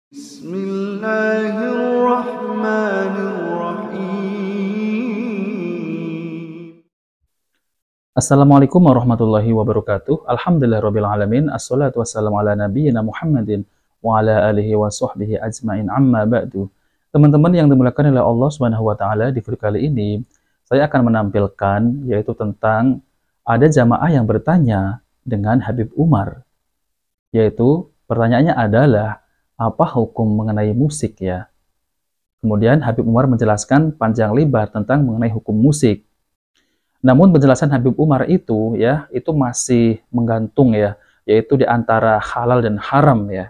Bismillahirrahmanirrahim. Assalamualaikum warahmatullahi wabarakatuh. Alhamdulillahirabbil alamin. Assalatu wassalamu ala nabiyyina Muhammadin wa ala alihi wa sahbihi ajmain. Amma ba'du. Teman-teman yang dimuliakan oleh Allah Subhanahu wa taala, di video kali ini saya akan menampilkan yaitu tentang ada jamaah yang bertanya dengan Habib Umar. Yaitu pertanyaannya adalah apa hukum mengenai musik ya? Kemudian Habib Umar menjelaskan panjang lebar tentang mengenai hukum musik. Namun penjelasan Habib Umar itu ya, itu masih menggantung ya, yaitu di antara halal dan haram ya.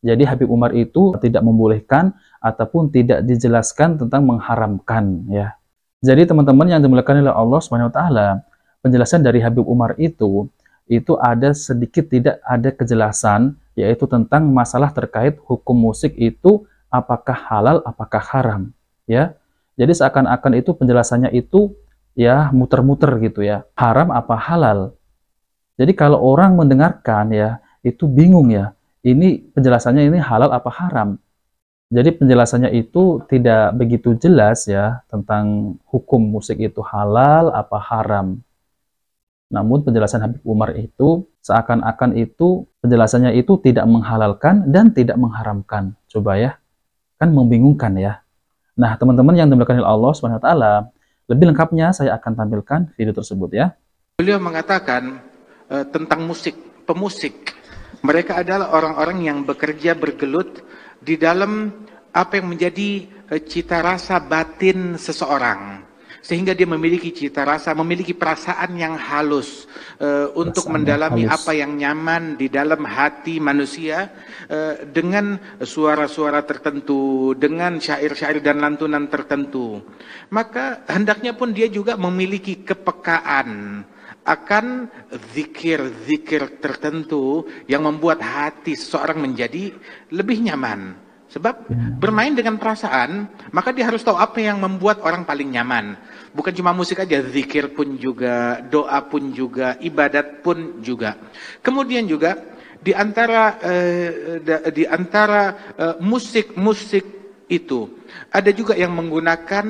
Jadi Habib Umar itu tidak membolehkan ataupun tidak dijelaskan tentang mengharamkan ya. Jadi teman-teman yang dimuliakan oleh Allah Subhanahu wa taala, penjelasan dari Habib Umar itu ada sedikit tidak ada kejelasan, yaitu tentang masalah terkait hukum musik itu apakah halal apakah haram ya. Jadi seakan-akan itu penjelasannya itu ya muter-muter gitu ya, haram apa halal. Jadi kalau orang mendengarkan ya itu bingung ya, ini penjelasannya ini halal apa haram. Jadi penjelasannya itu tidak begitu jelas ya tentang hukum musik itu halal apa haram. Namun penjelasan Habib Umar itu seakan-akan itu penjelasannya itu tidak menghalalkan dan tidak mengharamkan. Coba ya, kan membingungkan ya. Nah teman-teman yang dimuliakan oleh Allah Subhanahu wa taala, lebih lengkapnya saya akan tampilkan video tersebut ya. Beliau mengatakan tentang musik, pemusik. Mereka adalah orang-orang yang bekerja bergelut di dalam apa yang menjadi cita rasa batin seseorang. Sehingga dia memiliki cita rasa, memiliki perasaan yang halus untuk mendalami apa yang nyaman di dalam hati manusia dengan suara-suara tertentu, dengan syair-syair dan lantunan tertentu. Maka hendaknya pun dia juga memiliki kepekaan akan zikir-zikir tertentu yang membuat hati seseorang menjadi lebih nyaman. Sebab bermain dengan perasaan, maka dia harus tahu apa yang membuat orang paling nyaman. Bukan cuma musik aja, zikir pun juga, doa pun juga, ibadat pun juga. Kemudian juga di antara musik-musik itu ada juga yang menggunakan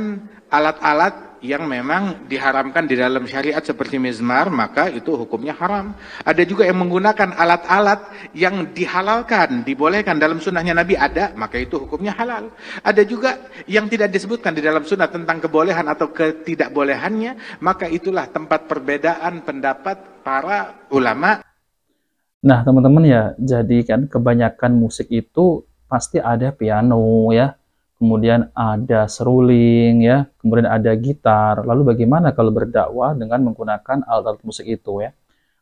alat-alat yang memang diharamkan di dalam syariat seperti mizmar, maka itu hukumnya haram. Ada juga yang menggunakan alat-alat yang dihalalkan, dibolehkan dalam sunnahnya Nabi ada, maka itu hukumnya halal. Ada juga yang tidak disebutkan di dalam sunnah tentang kebolehan atau ketidakbolehannya, maka itulah tempat perbedaan pendapat para ulama. Nah teman-teman ya, jadi kan kebanyakan musik itu pasti ada piano ya, kemudian ada seruling ya, kemudian ada gitar. Lalu bagaimana kalau berdakwah dengan menggunakan alat-alat musik itu ya?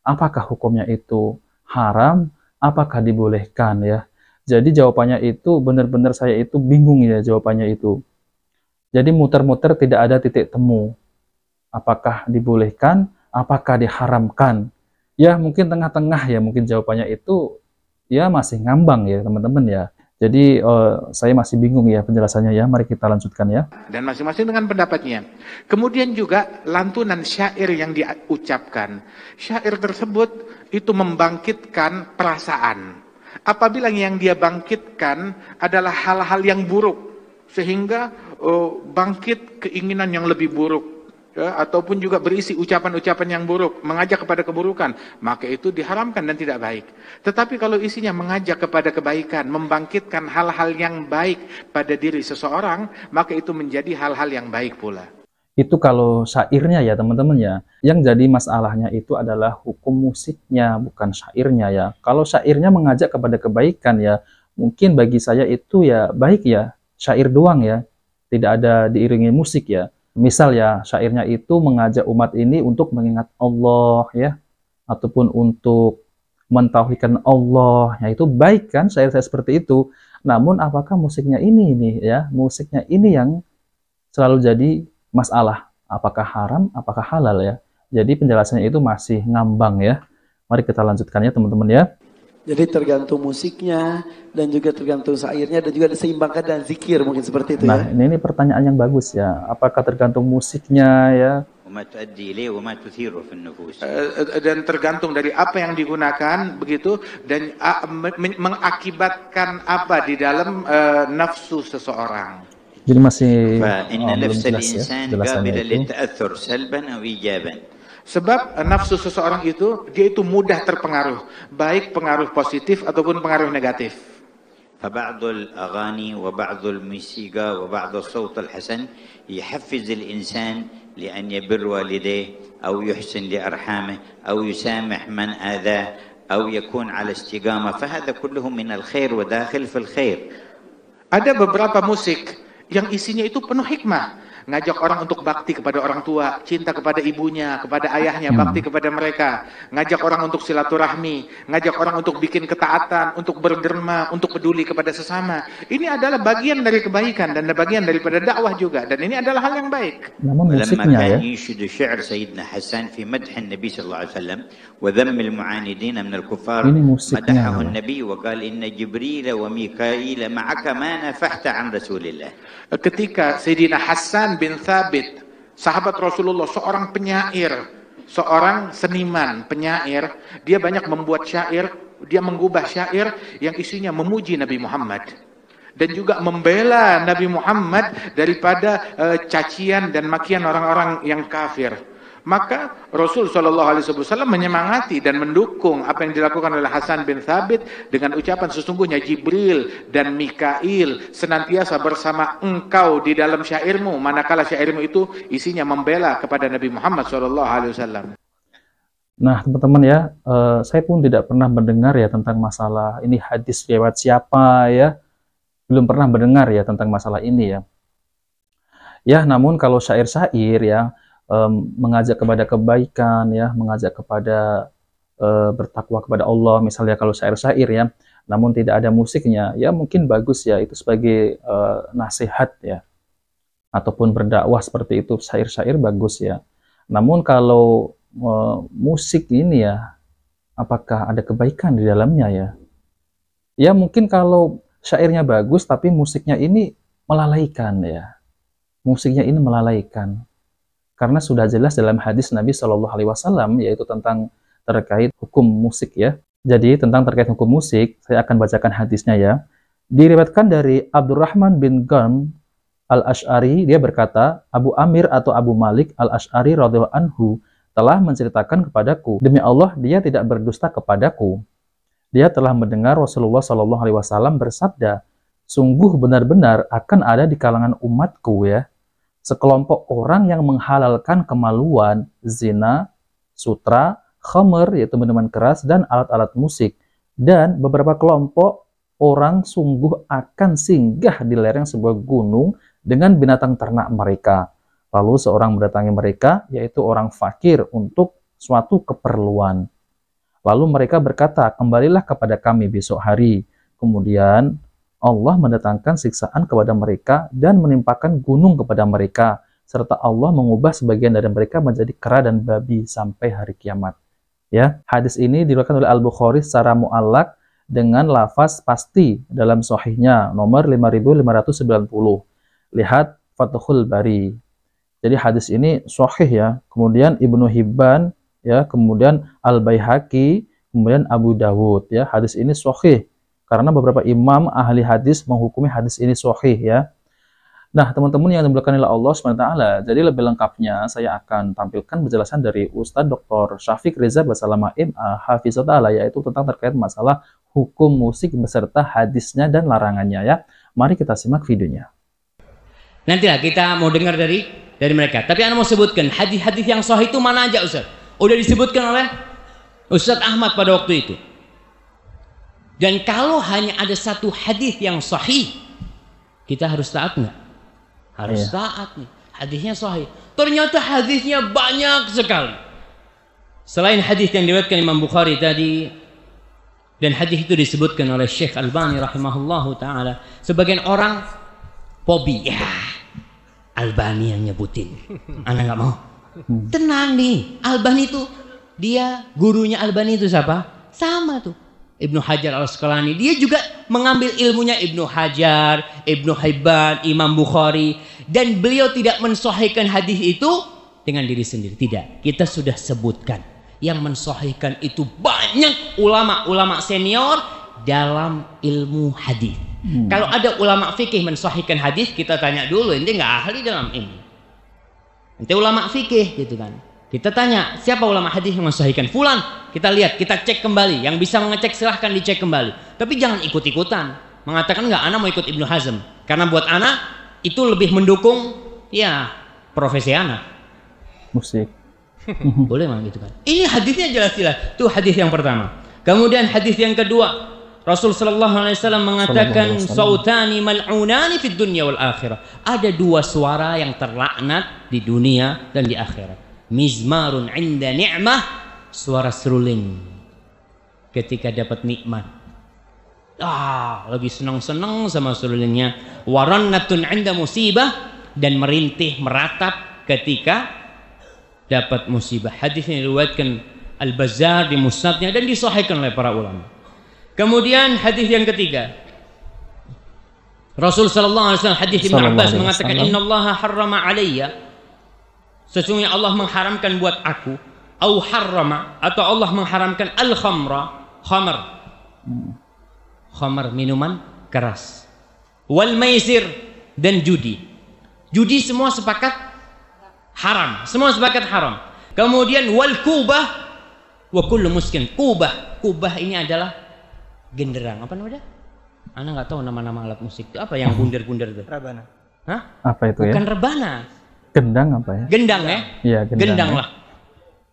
Apakah hukumnya itu haram? Apakah dibolehkan ya? Jadi jawabannya itu benar-benar saya itu bingung ya jawabannya itu. Jadi muter-muter tidak ada titik temu. Apakah dibolehkan? Apakah diharamkan? Ya mungkin tengah-tengah ya, mungkin jawabannya itu ya masih ngambang ya teman-teman ya. Jadi saya masih bingung ya penjelasannya ya. Mari kita lanjutkan ya. Dan masing-masing dengan pendapatnya. Kemudian juga lantunan syair yang diucapkan. Syair tersebut itu membangkitkan perasaan. Apabila yang dia bangkitkan adalah hal-hal yang buruk, sehingga bangkit keinginan yang lebih buruk. Ya, ataupun juga berisi ucapan-ucapan yang buruk, mengajak kepada keburukan, maka itu diharamkan dan tidak baik. Tetapi kalau isinya mengajak kepada kebaikan, membangkitkan hal-hal yang baik pada diri seseorang, maka itu menjadi hal-hal yang baik pula. Itu kalau syairnya ya teman-teman ya. Yang jadi masalahnya itu adalah hukum musiknya, bukan syairnya ya. Kalau syairnya mengajak kepada kebaikan ya, mungkin bagi saya itu ya baik ya, syair doang ya, tidak ada diiringi musik ya. Misal ya, syairnya itu mengajak umat ini untuk mengingat Allah ya, ataupun untuk mentauhidkan Allah, ya itu baik kan syair-syair seperti itu. Namun apakah musiknya ini ya, musiknya ini yang selalu jadi masalah, apakah haram, apakah halal ya. Jadi penjelasannya itu masih ngambang ya. Mari kita lanjutkan ya teman-teman ya. Jadi tergantung musiknya dan juga tergantung syairnya dan juga diseimbangkan dengan zikir, mungkin seperti itu nah, ya. Nah ini pertanyaan yang bagus ya. Apakah tergantung musiknya ya, وما تؤدي إليه وما تثيره في النفوس. Dan tergantung dari apa yang digunakan begitu dan mengakibatkan apa di dalam nafsu seseorang. Jadi masih فإن belum نفس jelas ya الإنسان jelasannya قابلة itu. للتأثر سلبا أو إيجابا. Sebab nafsu seseorang itu dia itu mudah terpengaruh, baik pengaruh positif ataupun pengaruh negatif. فبعض الأغاني وبعض الموسيقى وبعض الصوت الحسن يحفز الإنسان لأن يبر والديه أو يحسن لأرحامه أو يسامح من آذاه أو يكون على استقامة، فهذا كله من الخير وداخل في الخير. Ada beberapa musik yang isinya itu penuh hikmah. Ngajak orang untuk bakti kepada orang tua, cinta kepada ibunya, kepada ayahnya, bakti kepada mereka. Ngajak orang untuk silaturahmi, ngajak orang untuk bikin ketaatan, untuk berderma, untuk peduli kepada sesama. Ini adalah bagian dari kebaikan dan bagian daripada dakwah juga. Dan ini adalah hal yang baik. Namun ولما musiknya ya, كان ينشد شعر سيدنا حسان في مدح النبي صلى الله عليه وسلم وذم المعاندين من الكفار، ini musiknya. مدحه النبي وقال إن جبريل وميكائيل معك ما نفحت عن رسول الله. Ketika Sayyidina Hasan bin Thabit, sahabat Rasulullah, seorang penyair, seorang seniman penyair, dia banyak membuat syair, dia mengubah syair yang isinya memuji Nabi Muhammad dan juga membela Nabi Muhammad daripada cacian dan makian orang-orang yang kafir. Maka Rasul SAW menyemangati dan mendukung apa yang dilakukan oleh Hasan bin Thabit dengan ucapan sesungguhnya Jibril dan Mikail senantiasa bersama engkau di dalam syairmu, manakala syairmu itu isinya membela kepada Nabi Muhammad SAW. Nah teman-teman ya, saya pun tidak pernah mendengar ya tentang masalah ini hadis lewat siapa ya, belum pernah mendengar ya tentang masalah ini ya. Ya namun kalau syair-syair ya, mengajak kepada kebaikan ya, mengajak kepada bertakwa kepada Allah, misalnya kalau syair-syair ya, namun tidak ada musiknya, ya mungkin bagus ya, itu sebagai nasihat ya, ataupun berdakwah seperti itu, syair-syair bagus ya. Namun kalau musik ini ya, apakah ada kebaikan di dalamnya ya? Ya mungkin kalau syairnya bagus, tapi musiknya ini melalaikan ya, musiknya ini melalaikan. Karena sudah jelas dalam hadis Nabi Shallallahu Alaihi Wasallam, yaitu tentang terkait hukum musik ya. Jadi tentang terkait hukum musik, saya akan bacakan hadisnya ya. Diriwayatkan dari Abdurrahman bin Gharm al-Ash'ari, dia berkata, Abu Amir atau Abu Malik al-Ash'ari radhiyallahu anhu telah menceritakan kepadaku, demi Allah dia tidak berdusta kepadaku. Dia telah mendengar Rasulullah Shallallahu Alaihi Wasallam bersabda, sungguh benar-benar akan ada di kalangan umatku ya, sekelompok orang yang menghalalkan kemaluan, zina, sutra, khamr, yaitu minuman keras, dan alat-alat musik. Dan beberapa kelompok orang sungguh akan singgah di lereng sebuah gunung dengan binatang ternak mereka. Lalu seorang mendatangi mereka, yaitu orang fakir, untuk suatu keperluan. Lalu mereka berkata, kembalilah kepada kami besok hari. Kemudian Allah mendatangkan siksaan kepada mereka dan menimpakan gunung kepada mereka, serta Allah mengubah sebagian dari mereka menjadi kera dan babi sampai hari kiamat. Ya, hadis ini diriwayatkan oleh Al-Bukhari secara mu'allaq dengan lafaz pasti dalam sahihnya nomor 5590. Lihat Fathul Bari. Jadi hadis ini sahih ya. Kemudian Ibnu Hibban ya, kemudian Al-Baihaqi, kemudian Abu Dawud ya. Hadis ini sahih. Karena beberapa imam ahli hadis menghukumi hadis ini sahih ya. Nah teman-teman yang dimuliakan oleh Allah SWT, jadi lebih lengkapnya saya akan tampilkan penjelasan dari Ustadz Dr. Syafiq Reza Basalamah MA Hafizahullah, yaitu tentang terkait masalah hukum musik beserta hadisnya dan larangannya ya. Mari kita simak videonya. Nantilah kita mau dengar dari mereka. Tapi Anda mau sebutkan hadis-hadis yang sahih itu mana aja Ustaz? Udah disebutkan oleh Ustadz Ahmad pada waktu itu. Dan kalau hanya ada satu hadis yang sahih, kita harus taat nggak? Harus taat nih. Hadisnya sahih. Ternyata hadisnya banyak sekali. Selain hadis yang diriwayatkan Imam Bukhari tadi, dan hadis itu disebutkan oleh Syekh Albani rahimahullahu taala, sebagian orang fobi. Ya, Albani yang nyebutin. Anak nggak mau. Tenang nih, Albani itu dia gurunya Albani itu siapa? Sama tuh. Ibnu Hajar al-Asqalani, dia juga mengambil ilmunya Ibnu Hajar, Ibnu Hibban, Imam Bukhari, dan beliau tidak mensahihkan hadis itu dengan diri sendiri. Tidak, kita sudah sebutkan. Yang mensahihkan itu banyak ulama-ulama senior dalam ilmu hadis. Kalau ada ulama fikih mensahihkan hadis, kita tanya dulu, ente nggak ahli dalam ini. Ente ulama fikih gitu kan. Kita tanya, siapa ulama hadis yang mensahihkan? Fulan. Kita lihat, kita cek kembali. Yang bisa mengecek silahkan dicek kembali. Tapi jangan ikut-ikutan. Mengatakan nggak, ana mau ikut Ibnu Hazm. Karena buat ana itu lebih mendukung ya profesi ana. Musik. Boleh memang gitu kan. Ini hadisnya jelas-jelas. Itu hadis yang pertama. Kemudian hadis yang kedua, Rasul sallallahu alaihi wasallam mengatakan sautani mal'unani fid dunya wal akhirah. Ada dua suara yang terlaknat di dunia dan di akhirat. Mizmarun 'inda ni'mah, suara seruling ketika dapat nikmat. Lagi senang-senang sama serulingnya. Warannatun 'inda musibah, dan merintih meratap ketika dapat musibah. Hadis ini diriwayatkan Al-Bazzar di Musnadnya dan disahihkan oleh para ulama. Kemudian hadis yang ketiga, Rasul sallallahu alaihi wasallam, hadis Ibnu Abbas mengatakan, innallaha harrama alayya, sesungguhnya Allah mengharamkan buat aku, au harrama, atau Allah mengharamkan al-khamra, khamar minuman keras, wal maisir, dan judi. Judi semua sepakat haram, semua sepakat haram. Kemudian wal kubah wa kullu muskin. Kubah ini adalah genderang, apa namanya? Ana nggak tahu nama-nama alat musik itu apa yang bundar-bundar itu. Rebana. Hah? Apa itu? Bukan ya? rebana. Gendang apa ya? Gendang ya? Iya, gendang ya. lah.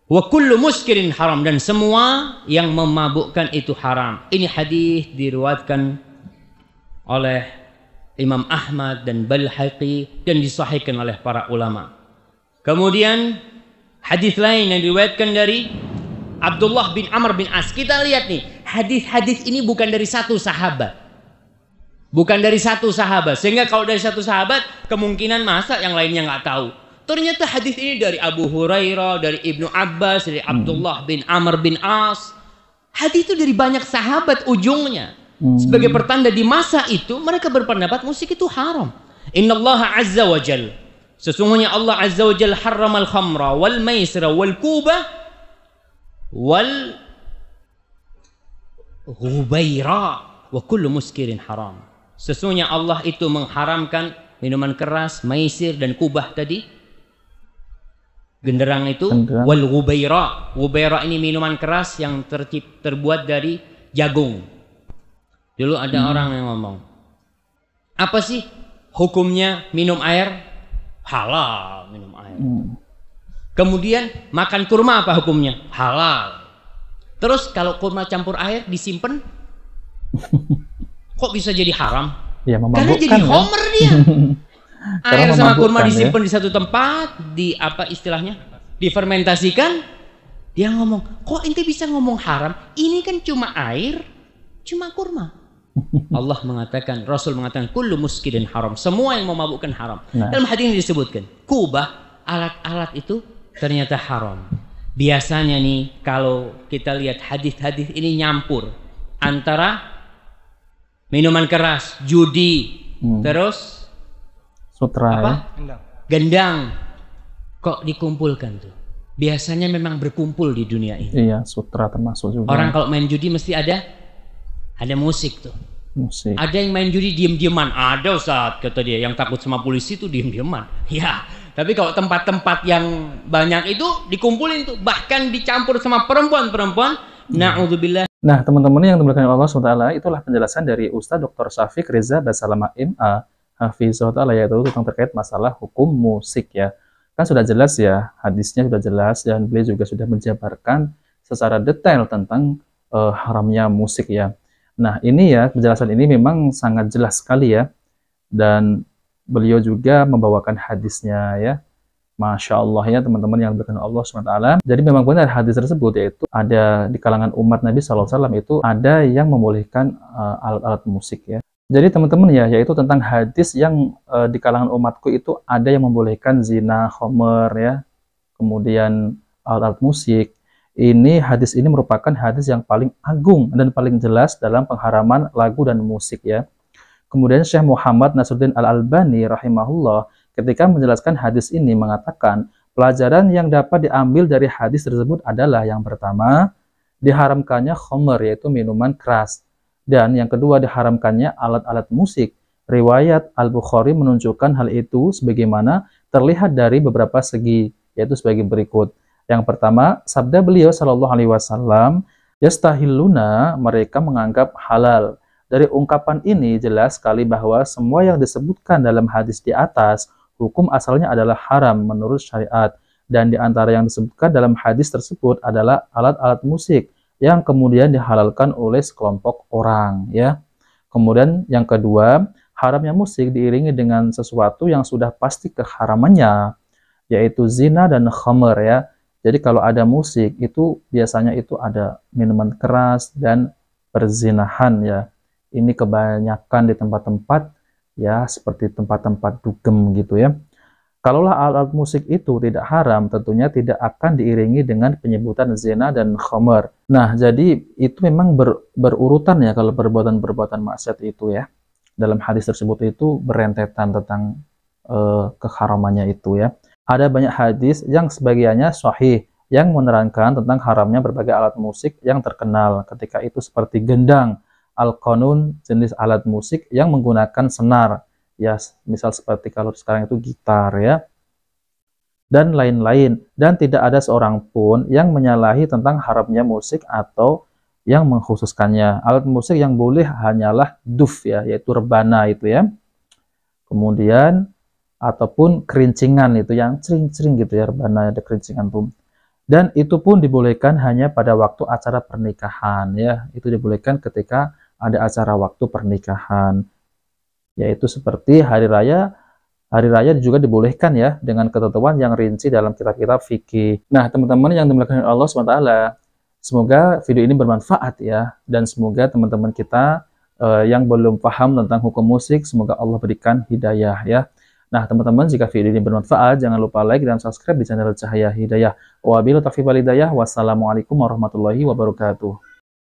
Wa kullu muskirin haram, dan semua yang memabukkan itu haram. Ini hadis diriwayatkan oleh Imam Ahmad dan Baihaqi dan disahihkan oleh para ulama. Kemudian hadis lain yang diriwayatkan dari Abdullah bin Amr bin As. Kita lihat nih, hadis-hadis ini bukan dari satu sahabat. Bukan dari satu sahabat. Sehingga kalau dari satu sahabat, kemungkinan masa yang lainnya nggak tahu. Ternyata hadis ini dari Abu Hurairah, dari Ibnu Abbas, dari Abdullah bin Amr bin As. Hadis itu dari banyak sahabat ujungnya. Sebagai pertanda di masa itu, mereka berpendapat musik itu haram. Innallaha azza wa jal, sesungguhnya Allah azza wa jal harramal khamra wal maisra wal kubah wal ghubaira wa kullu muskirin haram. Sesungguhnya Allah itu mengharamkan minuman keras, maisir, dan kubah tadi, genderang itu, wal ghubaira. Ghubaira ini minuman keras yang terbuat dari jagung. Dulu ada orang yang ngomong, apa sih hukumnya minum air? Halal minum air. Kemudian makan kurma apa hukumnya? Halal. Terus kalau kurma campur air disimpan, kok bisa jadi haram? Ya, karena jadi homer dia. Air sama kurma disimpan di satu tempat, di apa istilahnya? Difermentasikan. Dia ngomong, kok ente bisa ngomong haram? Ini kan cuma air, cuma kurma. Allah mengatakan, Rasul mengatakan, kullu muskirin haram. Semua yang memabukkan haram. Dalam hadis ini disebutkan, kubah, alat-alat itu ternyata haram. Biasanya nih kalau kita lihat hadis-hadis ini nyampur antara minuman keras, judi, terus sutra, apa? Ya? Gendang. Kok dikumpulkan tuh? Biasanya memang berkumpul di dunia ini. Iya, sutra termasuk juga. Orang kalau main judi mesti ada musik tuh. Musik. Ada yang main judi diem-dieman. Ada Ustaz, kata dia, yang takut sama polisi tuh diem-dieman. Ya, tapi kalau tempat-tempat yang banyak itu dikumpulin tuh, bahkan dicampur sama perempuan-perempuan. Na'udzubillah. Nah, teman-teman yang dimuliakan Allah SWT, itulah penjelasan dari Ustaz Dr. Syafiq Reza Basalamah MA Hafizahullah, yaitu tentang terkait masalah hukum musik ya. Kan sudah jelas ya, hadisnya sudah jelas, dan beliau juga sudah menjabarkan secara detail tentang haramnya musik ya. Nah, ini ya, penjelasan ini memang sangat jelas sekali ya, dan beliau juga membawakan hadisnya ya. Masya Allah ya teman-teman yang dimuliakan Allah SWT. Jadi memang benar hadis tersebut, yaitu ada di kalangan umat Nabi SAW itu ada yang membolehkan alat-alat musik ya. Jadi teman-teman ya, yaitu tentang hadis yang di kalangan umatku itu ada yang membolehkan zina, khomer ya, kemudian alat-alat musik. Ini hadis ini merupakan hadis yang paling agung dan paling jelas dalam pengharaman lagu dan musik ya. Kemudian Syekh Muhammad Nasruddin Al-Albani rahimahullah ketika menjelaskan hadis ini mengatakan Pelajaran yang dapat diambil dari hadis tersebut adalah yang pertama, diharamkannya khamr, yaitu minuman keras. Dan yang kedua, diharamkannya alat-alat musik. Riwayat Al-Bukhari menunjukkan hal itu sebagaimana terlihat dari beberapa segi, yaitu sebagai berikut. Yang pertama, sabda beliau Shallallahu Alaihi Wasallam, yastahilluna, mereka menganggap halal. Dari ungkapan ini jelas sekali bahwa semua yang disebutkan dalam hadis di atas, hukum asalnya adalah haram menurut syariat. Dan di antara yang disebutkan dalam hadis tersebut adalah alat-alat musik yang kemudian dihalalkan oleh sekelompok orang, ya. Kemudian yang kedua, haramnya musik diiringi dengan sesuatu yang sudah pasti keharamannya, yaitu zina dan khamr, ya. Jadi kalau ada musik itu biasanya itu ada minuman keras dan perzinahan, ya. Ini kebanyakan di tempat-tempat, ya, seperti tempat-tempat dugem gitu, ya. Kalaulah alat musik itu tidak haram, tentunya tidak akan diiringi dengan penyebutan zina dan khamr. Nah, jadi itu memang berurutan, ya, kalau perbuatan-perbuatan maksiat itu, ya. Dalam hadis tersebut itu berentetan tentang keharamannya itu, ya. Ada banyak hadis yang sebagiannya sahih yang menerangkan tentang haramnya berbagai alat musik yang terkenal ketika itu seperti gendang, al-qanun, jenis alat musik yang menggunakan senar, ya, misal seperti kalau sekarang itu gitar, ya, dan lain-lain. Dan tidak ada seorang pun yang menyalahi tentang haramnya musik atau yang mengkhususkannya. Alat musik yang boleh hanyalah duf, ya, yaitu rebana itu, ya. Kemudian ataupun kerincingan itu yang cering-cering gitu, ya, rebana ada kerincingan tuh. Dan itu pun dibolehkan hanya pada waktu acara pernikahan, ya. Itu dibolehkan ketika ada acara waktu pernikahan. Yaitu seperti hari raya juga dibolehkan, ya, dengan ketentuan yang rinci dalam kitab-kitab fikih. Nah, teman-teman yang dimuliakan Allah SWT, semoga video ini bermanfaat, ya, dan semoga teman-teman kita yang belum paham tentang hukum musik, semoga Allah berikan hidayah, ya. Nah, teman-teman, jika video ini bermanfaat, jangan lupa like dan subscribe di channel Cahaya Hidayah. Wabillahi taufiq wal hidayah. Wassalamualaikum warahmatullahi wabarakatuh.